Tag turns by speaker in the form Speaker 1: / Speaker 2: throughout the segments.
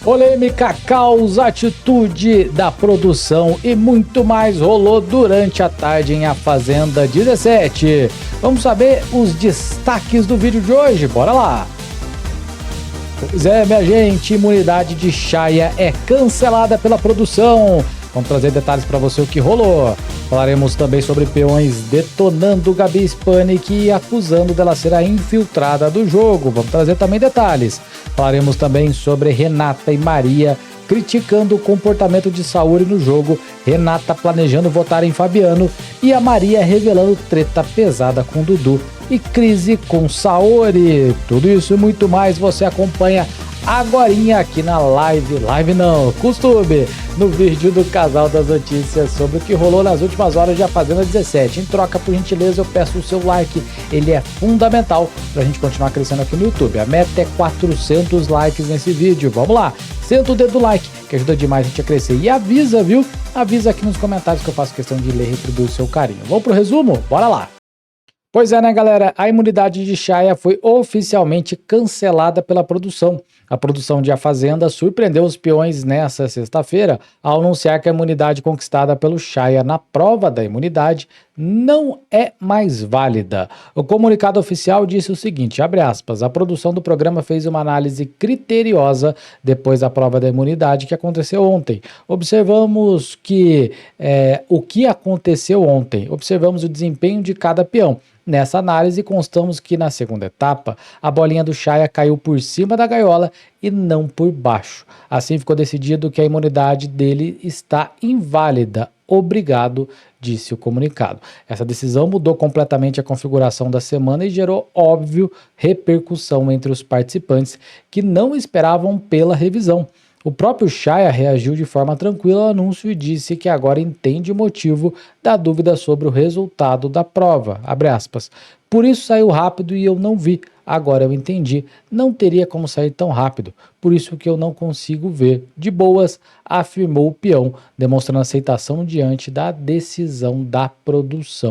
Speaker 1: Polêmica, caos, atitude da produção e muito mais rolou durante a tarde em A Fazenda 17. Vamos saber os destaques do vídeo de hoje, bora lá! Pois é, minha gente, imunidade de Chay é cancelada pela produção. Vamos trazer detalhes para você o que rolou. Falaremos também sobre peões detonando Gabi Hispanic e acusando dela ser a infiltrada do jogo. Vamos trazer também detalhes. Falaremos também sobre Renata e Maria criticando o comportamento de Saori no jogo, Renata planejando votar em Fabiano e a Maria revelando treta pesada com Dudu e crise com Saori. Tudo isso e muito mais você acompanha agorinha aqui na live não, costume, no vídeo do Casal das Notícias sobre o que rolou nas últimas horas de A Fazenda 17. Em troca, por gentileza, eu peço o seu like, ele é fundamental pra gente continuar crescendo aqui no YouTube. A meta é 400 likes nesse vídeo, vamos lá, senta o dedo do like, que ajuda demais a gente a crescer. E avisa, viu? Avisa aqui nos comentários que eu faço questão de ler e retribuir o seu carinho. Vamos pro resumo? Bora lá! Pois é, né, galera? A imunidade de Chay foi oficialmente cancelada pela produção. A produção de A Fazenda surpreendeu os peões nessa sexta-feira ao anunciar que a imunidade conquistada pelo Chay na prova da imunidade não é mais válida. O comunicado oficial disse o seguinte, abre aspas, a produção do programa fez uma análise criteriosa depois da prova da imunidade que aconteceu ontem. Observamos o que aconteceu ontem. Observamos o desempenho de cada peão. Nessa análise, constamos que na segunda etapa, a bolinha do Chay caiu por cima da gaiola e não por baixo. Assim ficou decidido que a imunidade dele está inválida. Obrigado, disse o comunicado. Essa decisão mudou completamente a configuração da semana e gerou, óbvio, repercussão entre os participantes que não esperavam pela revisão. O próprio Chay reagiu de forma tranquila ao anúncio e disse que agora entende o motivo da dúvida sobre o resultado da prova. Abre aspas. Por isso saiu rápido e eu não vi. Agora eu entendi. Não teria como sair tão rápido. Por isso que eu não consigo ver. De boas, afirmou o peão, demonstrando aceitação diante da decisão da produção.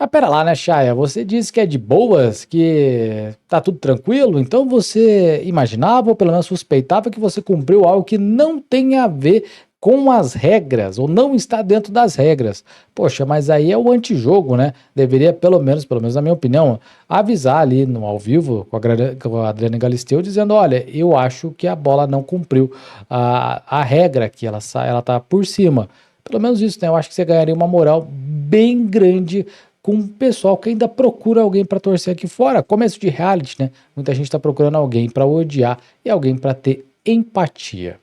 Speaker 1: Mas pera lá, né, Chay? Você disse que é de boas, que tá tudo tranquilo, então você imaginava ou pelo menos suspeitava que você cumpriu algo que não tem a ver com as regras, ou não está dentro das regras. Poxa, mas aí é o antijogo, né? Deveria pelo menos na minha opinião, avisar ali no ao vivo com a Adriana Galisteu, dizendo, olha, eu acho que a bola não cumpriu a regra, que ela tá por cima. Pelo menos isso, né? Eu acho que você ganharia uma moral bem grande com o pessoal que ainda procura alguém para torcer aqui fora. Começo de reality, né? Muita gente está procurando alguém para odiar e alguém para ter empatia.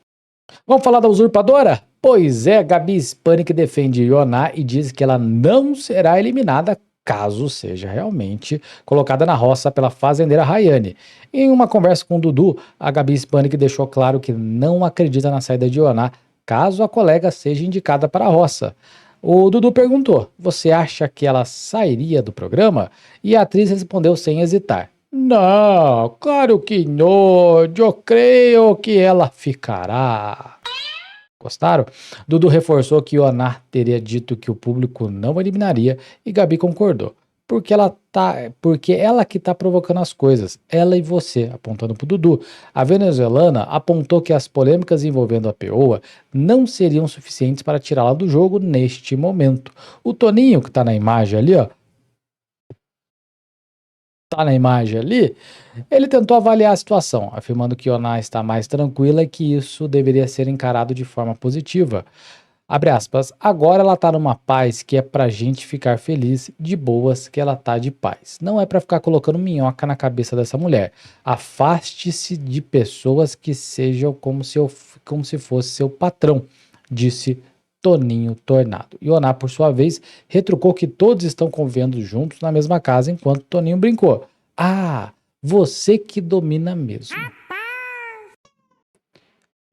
Speaker 1: Vamos falar da usurpadora? Pois é, Gabi Hispanic defende Yoná e diz que ela não será eliminada caso seja realmente colocada na roça pela fazendeira Rayane. Em uma conversa com o Dudu, a Gabi Hispanic deixou claro que não acredita na saída de Yoná caso a colega seja indicada para a roça. O Dudu perguntou, você acha que ela sairia do programa? E a atriz respondeu sem hesitar. Não, claro que não, eu creio que ela ficará. Gostaram? Dudu reforçou que Yoná teria dito que o público não eliminaria e Gabi concordou. Porque ela que tá provocando as coisas, ela e você, apontando pro Dudu. A venezuelana apontou que as polêmicas envolvendo a Peoa não seriam suficientes para tirá-la do jogo neste momento. O Toninho, que tá na imagem ali, ó, ele tentou avaliar a situação, afirmando que Yoná está mais tranquila e que isso deveria ser encarado de forma positiva. Abre aspas, agora ela tá numa paz que é pra gente ficar feliz, de boas que ela tá de paz. Não é pra ficar colocando minhoca na cabeça dessa mulher. Afaste-se de pessoas que sejam como se fosse seu patrão, disse Toninho Tornado. Yoná, por sua vez, retrucou que todos estão convivendo juntos na mesma casa, enquanto Toninho brincou. Ah, você que domina mesmo.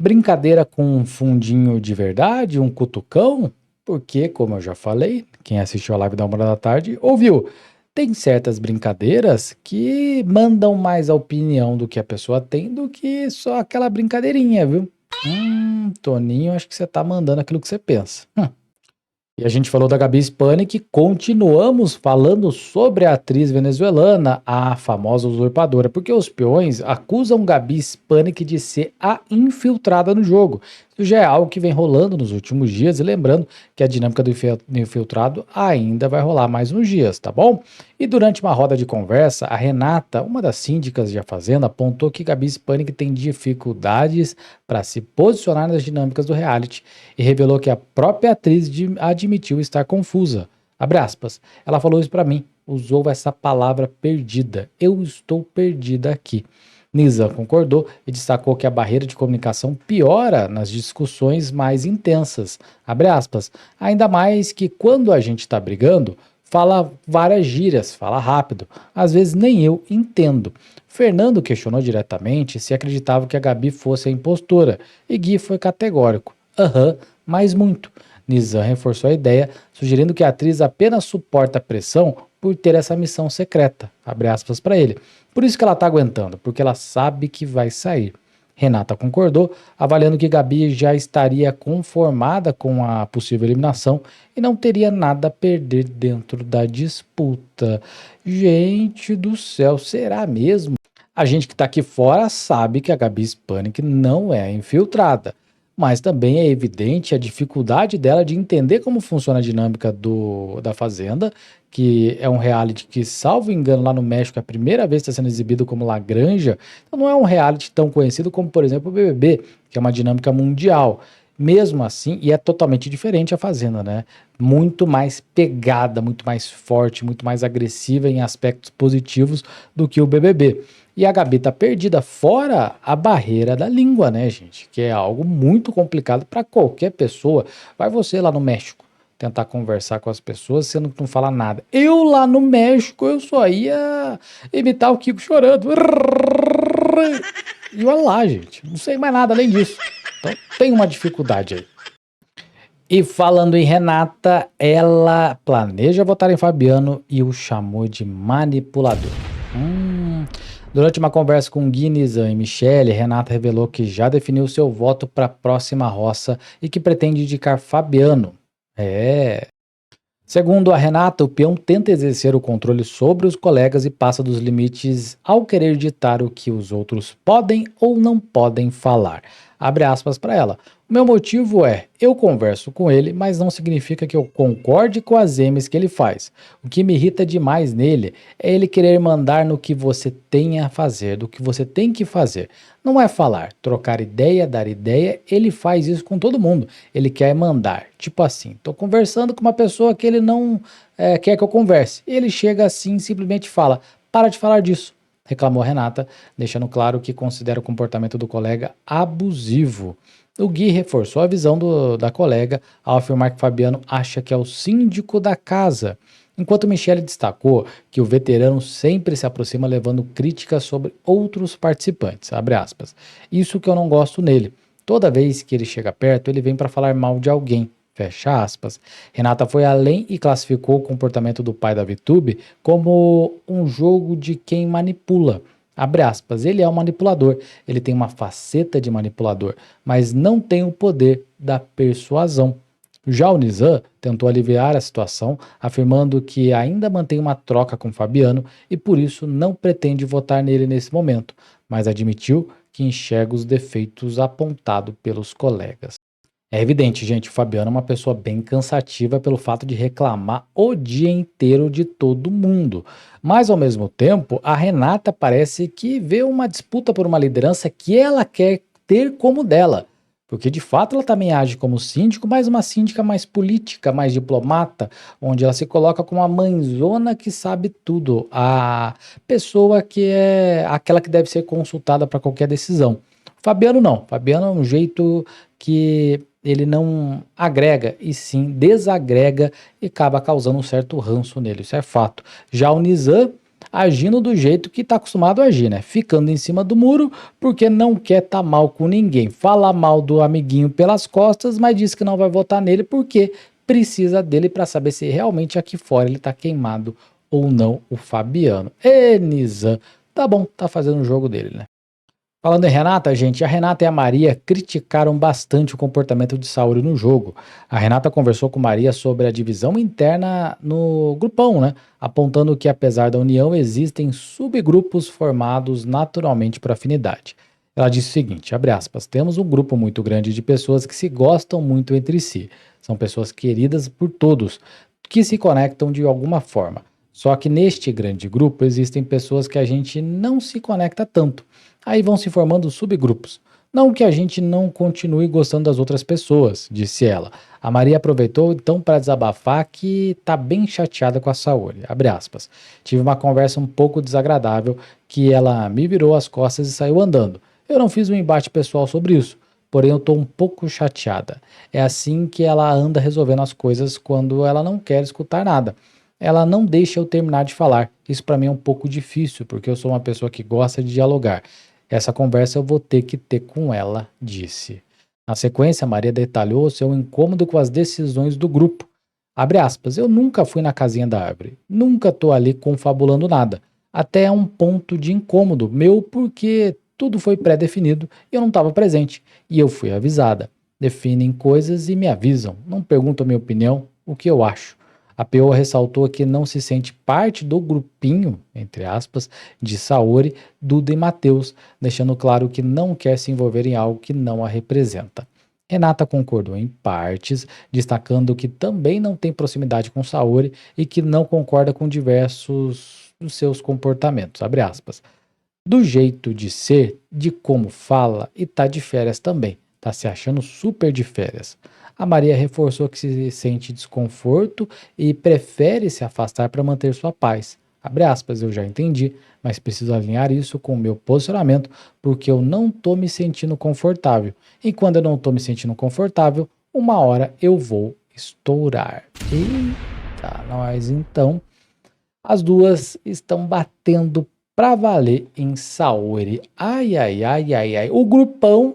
Speaker 1: Brincadeira com um fundinho de verdade, um cutucão? Porque, como eu já falei, quem assistiu a live da 1 da tarde ouviu. Tem certas brincadeiras que mandam mais a opinião do que a pessoa tem do que só aquela brincadeirinha, viu? Toninho, acho que você tá mandando aquilo que você pensa. E a gente falou da Gabi Spanik, continuamos falando sobre a atriz venezuelana, a famosa usurpadora, porque os peões acusam Gabi Spanik de ser a infiltrada no jogo. Isso já é algo que vem rolando nos últimos dias, e lembrando que a dinâmica do infiltrado ainda vai rolar mais uns dias, tá bom? E durante uma roda de conversa, a Renata, uma das síndicas de A Fazenda, apontou que Gabi Spanik tem dificuldades para se posicionar nas dinâmicas do reality e revelou que a própria atriz admitiu estar confusa. Abre aspas. Ela falou isso para mim, usou essa palavra perdida. Eu estou perdida aqui. Nizam concordou e destacou que a barreira de comunicação piora nas discussões mais intensas. Abre aspas. Ainda mais que quando a gente está brigando, fala várias gírias, fala rápido. Às vezes nem eu entendo. Fernando questionou diretamente se acreditava que a Gabi fosse a impostora, e Gui foi categórico. Aham, mas muito. Nizam reforçou a ideia, sugerindo que a atriz apenas suporta a pressão por ter essa missão secreta, abre aspas para ele. Por isso que ela tá aguentando, porque ela sabe que vai sair. Renata concordou, avaliando que Gabi já estaria conformada com a possível eliminação e não teria nada a perder dentro da disputa. Gente do céu, será mesmo? A gente que tá aqui fora sabe que a Gabi Spanik não é infiltrada, mas também é evidente a dificuldade dela de entender como funciona a dinâmica da Fazenda, que é um reality que, salvo engano, lá no México é a primeira vez que está sendo exibido como La Granja. Então não é um reality tão conhecido como, por exemplo, o BBB, que é uma dinâmica mundial. Mesmo assim, e é totalmente diferente a Fazenda, né? Muito mais pegada, muito mais forte, muito mais agressiva em aspectos positivos do que o BBB. E a Gabi tá perdida, fora a barreira da língua, né, gente? Que é algo muito complicado para qualquer pessoa. Vai você lá no México tentar conversar com as pessoas, sendo que não fala nada. Eu lá no México, eu só ia imitar o Kiko chorando. E olha lá, gente. Não sei mais nada além disso. Então tem uma dificuldade aí. E falando em Renata, ela planeja votar em Fabiano e o chamou de manipulador. Durante uma conversa com Gui, Nizam e Michele, Renata revelou que já definiu seu voto para a próxima roça e que pretende indicar Fabiano. Segundo a Renata, o peão tenta exercer o controle sobre os colegas e passa dos limites ao querer ditar o que os outros podem ou não podem falar. Abre aspas para ela. O meu motivo é, eu converso com ele, mas não significa que eu concorde com as M's que ele faz. O que me irrita demais nele é ele querer mandar no que você tem a fazer, do que você tem que fazer. Não é falar, trocar ideia, dar ideia, ele faz isso com todo mundo. Ele quer mandar, tipo assim, tô conversando com uma pessoa que ele não quer que eu converse. Ele chega assim e simplesmente fala, para de falar disso. Reclamou a Renata, deixando claro que considera o comportamento do colega abusivo. O Gui reforçou a visão da colega ao afirmar que Fabiano acha que é o síndico da casa, enquanto Michele destacou que o veterano sempre se aproxima levando críticas sobre outros participantes, abre aspas. Isso que eu não gosto nele. Toda vez que ele chega perto, ele vem para falar mal de alguém, fecha aspas. Renata foi além e classificou o comportamento do pai da VTube como um jogo de quem manipula. Abre aspas, ele é um manipulador, ele tem uma faceta de manipulador, mas não tem o poder da persuasão. Já o Nizam tentou aliviar a situação, afirmando que ainda mantém uma troca com Fabiano e por isso não pretende votar nele nesse momento, mas admitiu que enxerga os defeitos apontados pelos colegas. É evidente, gente, o Fabiano é uma pessoa bem cansativa pelo fato de reclamar o dia inteiro de todo mundo. Mas, ao mesmo tempo, a Renata parece que vê uma disputa por uma liderança que ela quer ter como dela. Porque, de fato, ela também age como síndico, mas uma síndica mais política, mais diplomata, onde ela se coloca como a mãezona que sabe tudo, a pessoa que é aquela que deve ser consultada para qualquer decisão. Fabiano não. Fabiano é um jeito que ele não agrega, e sim desagrega e acaba causando um certo ranço nele, isso é fato. Já o Nizam agindo do jeito que está acostumado a agir, né? Ficando em cima do muro porque não quer estar mal com ninguém. Fala mal do amiguinho pelas costas, mas diz que não vai votar nele porque precisa dele para saber se realmente aqui fora ele está queimado ou não, o Fabiano. Nizam, tá bom, tá fazendo o jogo dele, né? Falando em Renata, gente, a Renata e a Maria criticaram bastante o comportamento de Saori no jogo. A Renata conversou com Maria sobre a divisão interna no grupão, né? Apontando que, apesar da união, existem subgrupos formados naturalmente por afinidade. Ela disse o seguinte, abre aspas, temos um grupo muito grande de pessoas que se gostam muito entre si. São pessoas queridas por todos, que se conectam de alguma forma. Só que neste grande grupo existem pessoas que a gente não se conecta tanto. Aí vão se formando subgrupos. Não que a gente não continue gostando das outras pessoas, disse ela. A Maria aproveitou então para desabafar que tá bem chateada com a Saori. Abre aspas. Tive uma conversa um pouco desagradável que ela me virou as costas e saiu andando. Eu não fiz um embate pessoal sobre isso, porém eu tô um pouco chateada. É assim que ela anda resolvendo as coisas quando ela não quer escutar nada. Ela não deixa eu terminar de falar. Isso para mim é um pouco difícil, porque eu sou uma pessoa que gosta de dialogar. Essa conversa eu vou ter que ter com ela, disse. Na sequência, Maria detalhou seu incômodo com as decisões do grupo. Abre aspas, eu nunca fui na casinha da árvore, nunca tô ali confabulando nada. Até é um ponto de incômodo meu porque tudo foi pré-definido e eu não estava presente. E eu fui avisada. Definem coisas e me avisam, não perguntam a minha opinião, o que eu acho. A PO ressaltou que não se sente parte do grupinho, entre aspas, de Saori, Duda e Matheus, deixando claro que não quer se envolver em algo que não a representa. Renata concordou em partes, destacando que também não tem proximidade com Saori e que não concorda com diversos dos seus comportamentos, abre aspas. Do jeito de ser, de como fala e tá de férias também, tá se achando super de férias. A Maria reforçou que se sente desconforto e prefere se afastar para manter sua paz. Abre aspas, eu já entendi, mas preciso alinhar isso com o meu posicionamento porque eu não tô me sentindo confortável. E quando eu não tô me sentindo confortável, uma hora eu vou estourar. Eita, nós então. As duas estão batendo pra valer em Saori. Ai, ai, ai, ai, ai. O grupão,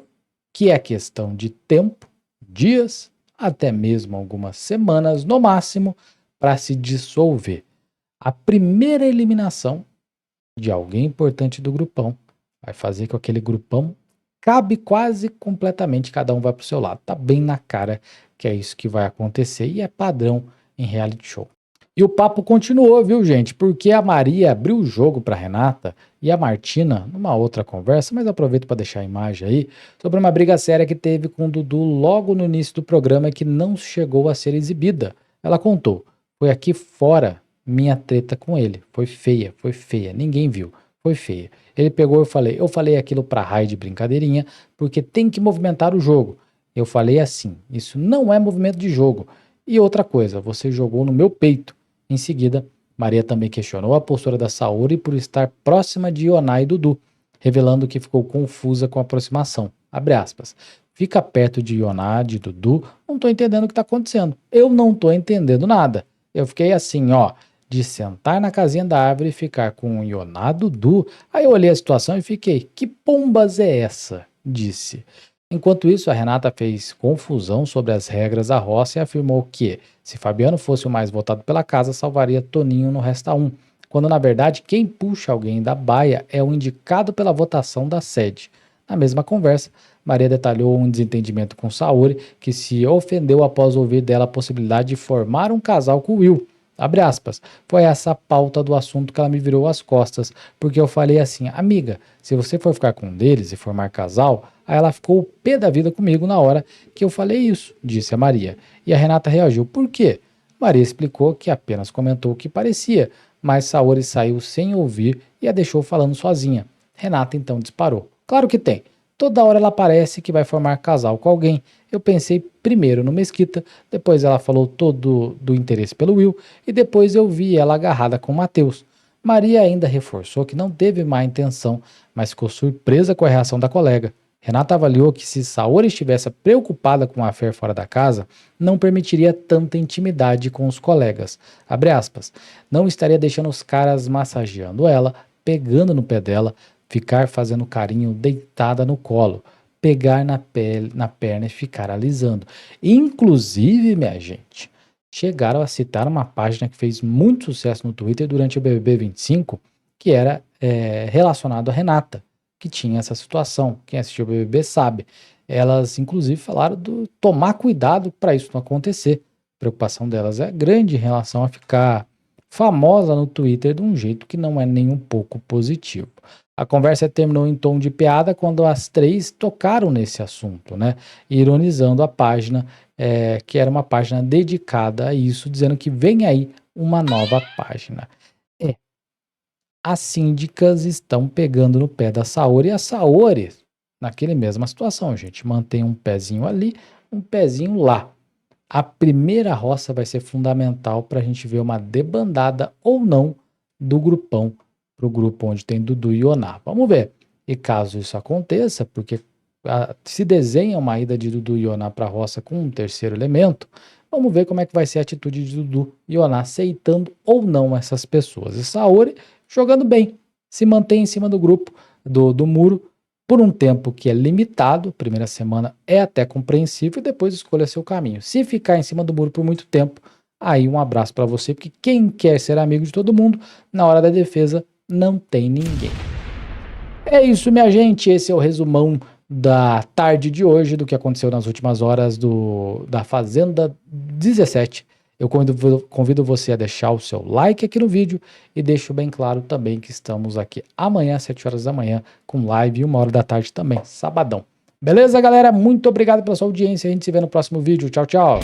Speaker 1: que é questão de tempo, dias, até mesmo algumas semanas no máximo, para se dissolver. A primeira eliminação de alguém importante do grupão vai fazer com que aquele grupão cabe quase completamente, cada um vai pro seu lado. Tá bem na cara que é isso que vai acontecer e é padrão em reality show. E o papo continuou, viu, gente? Porque a Maria abriu o jogo para Renata e a Martina, numa outra conversa, mas aproveito para deixar a imagem aí, sobre uma briga séria que teve com o Dudu logo no início do programa que não chegou a ser exibida. Ela contou: foi aqui fora minha treta com ele. Foi feia, ninguém viu. Foi feia. Ele pegou e eu falei aquilo pra raio de brincadeirinha, porque tem que movimentar o jogo. Eu falei assim, isso não é movimento de jogo. E outra coisa, você jogou no meu peito. Em seguida, Maria também questionou a postura da Saori por estar próxima de Ioná e Dudu, revelando que ficou confusa com a aproximação. Abre aspas. Fica perto de Ioná, de Dudu, não tô entendendo o que tá acontecendo. Eu não tô entendendo nada. Eu fiquei assim, ó, de sentar na casinha da árvore e ficar com Ioná, Dudu. Aí eu olhei a situação e fiquei, que pombas é essa? Disse. Enquanto isso, a Renata fez confusão sobre as regras da roça e afirmou que, se Fabiano fosse o mais votado pela casa, salvaria Toninho no Resta 1, quando na verdade quem puxa alguém da baia é o indicado pela votação da sede. Na mesma conversa, Maria detalhou um desentendimento com Saori, que se ofendeu após ouvir dela a possibilidade de formar um casal com Will. Abre aspas, foi essa a pauta do assunto que ela me virou as costas, porque eu falei assim, amiga, se você for ficar com um deles e formar casal, aí ela ficou o pé da vida comigo na hora que eu falei isso, disse a Maria. E a Renata reagiu, por quê? Maria explicou que apenas comentou o que parecia, mas Saori saiu sem ouvir e a deixou falando sozinha. Renata então disparou. Claro que tem. Toda hora ela parece que vai formar casal com alguém. Eu pensei primeiro no Mesquita, depois ela falou todo do interesse pelo Will e depois eu vi ela agarrada com o Matheus. Maria ainda reforçou que não teve má intenção, mas ficou surpresa com a reação da colega. Renata avaliou que se Saori estivesse preocupada com a fé fora da casa, não permitiria tanta intimidade com os colegas. Abre aspas. Não estaria deixando os caras massageando ela, pegando no pé dela, ficar fazendo carinho deitada no colo, pegar na pele, na perna e ficar alisando. Inclusive, minha gente, chegaram a citar uma página que fez muito sucesso no Twitter durante o BBB 25, que era relacionado a Renata. que tinha essa situação. Quem assistiu o BBB sabe. Elas, inclusive, falaram do tomar cuidado para isso não acontecer. A preocupação delas é grande em relação a ficar famosa no Twitter de um jeito que não é nem um pouco positivo. A conversa terminou em tom de piada quando as três tocaram nesse assunto, né? Ironizando a página, que era uma página dedicada a isso, dizendo que vem aí uma nova página. As síndicas estão pegando no pé da Saori e a Saori, naquele mesma situação, gente, mantém um pezinho ali, um pezinho lá. A primeira roça vai ser fundamental para a gente ver uma debandada ou não do grupão para o grupo onde tem Dudu e Ioná. Vamos ver. E caso isso aconteça, porque se desenha uma ida de Dudu e Ioná para a roça com um terceiro elemento, vamos ver como é que vai ser a atitude de Dudu e Ioná aceitando ou não essas pessoas. E Saori jogando bem, se mantém em cima do grupo, do muro, por um tempo que é limitado, primeira semana é até compreensível, e depois escolha seu caminho. Se ficar em cima do muro por muito tempo, aí um abraço para você, porque quem quer ser amigo de todo mundo, na hora da defesa, não tem ninguém. É isso, minha gente, esse é o resumão da tarde de hoje, do que aconteceu nas últimas horas da Fazenda 17. Eu convido você a deixar o seu like aqui no vídeo e deixo bem claro também que estamos aqui amanhã às 7 horas da manhã com live e 1h da tarde também, sabadão. Beleza, galera? Muito obrigado pela sua audiência. A gente se vê no próximo vídeo. Tchau, tchau.